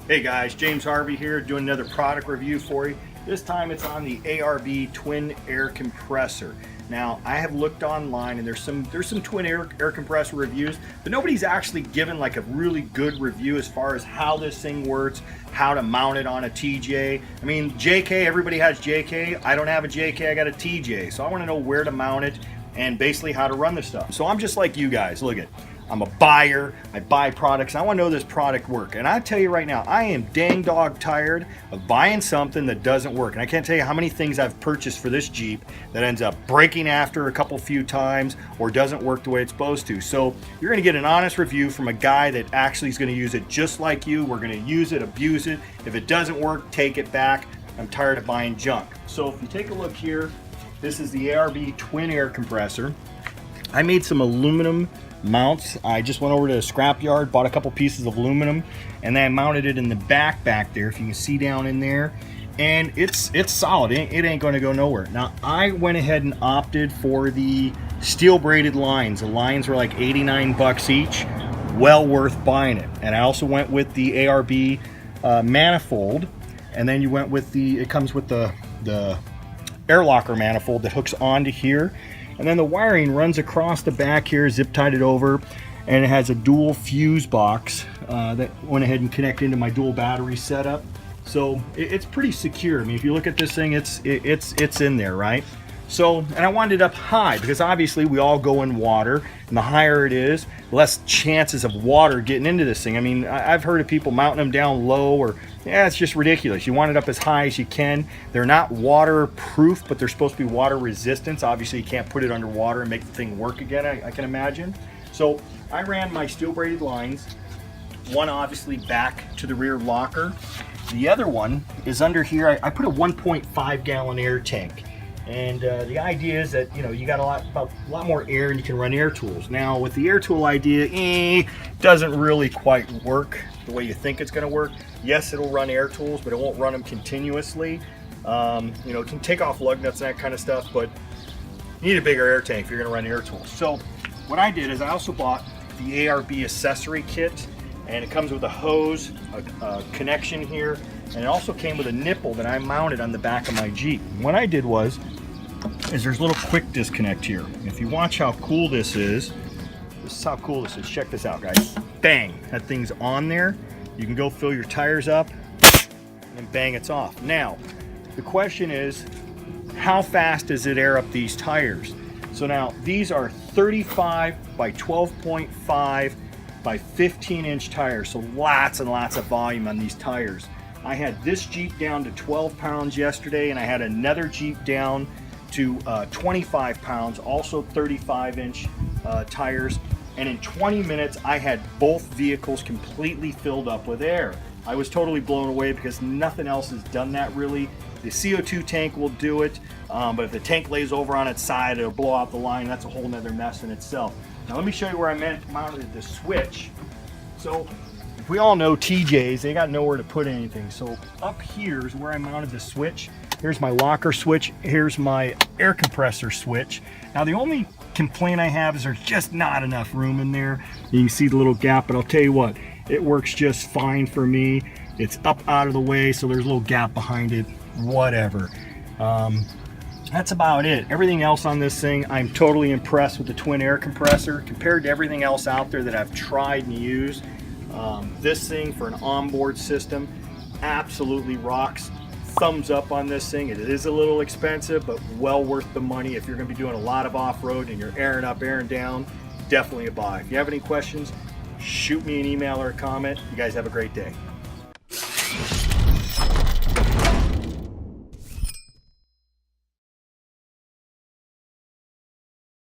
Hey guys, James Harvey here doing another product review for you. This time it's on the ARB Twin Air Compressor. Now I have looked online and there's some twin air compressor reviews, but nobody's actually given like a really good review as far as how this thing works, how to mount it on a TJ. I mean, JK, everybody has JK. I don't have a JK, I got a TJ. So I want to know where to mount it and basically how to run this stuff. So I'm just like you guys. Look at, I'm a buyer, I buy products, and I want to know this product work. And I tell you right now, I am dang dog tired of buying something that doesn't work. And I can't tell you how many things I've purchased for this Jeep that ends up breaking after a few times or doesn't work the way it's supposed to. So you're going to get an honest review from a guy that actually is going to use it just like you. We're going to use it, abuse it. If it doesn't work, take it back. I'm tired of buying junk. So if you take a look here, this is the ARB Twin Air Compressor. I made some aluminum mounts. I just went over to a scrap yard, bought a couple pieces of aluminum, and then I mounted it in the back there, if you can see down in there, and it's solid. It ain't going to go nowhere. Now I went ahead and opted for the steel braided lines. The lines were like 89 bucks each, well worth buying it. And I also went with the ARB manifold, and then you went with it comes with the air locker manifold that hooks onto here. And then the wiring runs across the back here, zip tied it over, and it has a dual fuse box that went ahead and connected into my dual battery setup. So it's pretty secure. I mean, if you look at this thing, it's in there, right? So, and I wanted it up high because obviously we all go in water, and the higher it is, less chances of water getting into this thing. I mean, I've heard of people mounting them down low, or yeah, it's just ridiculous. You want it up as high as you can. They're not waterproof, but they're supposed to be water resistant. Obviously, you can't put it underwater and make the thing work again, I can imagine. So I ran my steel braided lines, one obviously back to the rear locker. The other one is under here. I put a 1.5 gallon air tank. And the idea is that, you know, you got a lot more air and you can run air tools. Now with the air tool idea, doesn't really quite work the way you think it's going to work. Yes, it'll run air tools, but it won't run them continuously. You know, it can take off lug nuts and that kind of stuff, but you need a bigger air tank if you're going to run air tools. So what I did is I also bought the ARB accessory kit, and it comes with a hose, a connection here, and it also came with a nipple that I mounted on the back of my Jeep. And what I did was there's a little quick disconnect here. If you watch how cool this is how cool this is. Check this out, guys. Bang, that thing's on there. You can go fill your tires up, and bang, it's off. Now, the question is, how fast does it air up these tires? So now, these are 35 by 12.5 by 15-inch tires, so lots and lots of volume on these tires. I had this Jeep down to 12 pounds yesterday, and I had another Jeep down to 25 pounds, also 35-inch tires. And in 20 minutes, I had both vehicles completely filled up with air. I was totally blown away because nothing else has done that really. The CO2 tank will do it, but if the tank lays over on its side, it'll blow out the line. That's a whole nother mess in itself. Now let me show you where I mounted the switch. So we all know TJs, they got nowhere to put anything. So up here is where I mounted the switch. Here's my locker switch. Here's my air compressor switch. Now the only complaint I have is there's just not enough room in there. You can see the little gap, but I'll tell you what, it works just fine for me. It's up out of the way, so there's a little gap behind it, whatever. That's about it. Everything else on this thing, I'm totally impressed with the twin air compressor. Compared to everything else out there that I've tried and used, this thing for an onboard system absolutely rocks. Thumbs up on this thing. It is a little expensive, but well worth the money. If you're going to be doing a lot of off-road and you're airing up, airing down, definitely a buy. If you have any questions, shoot me an email or a comment. You guys have a great day.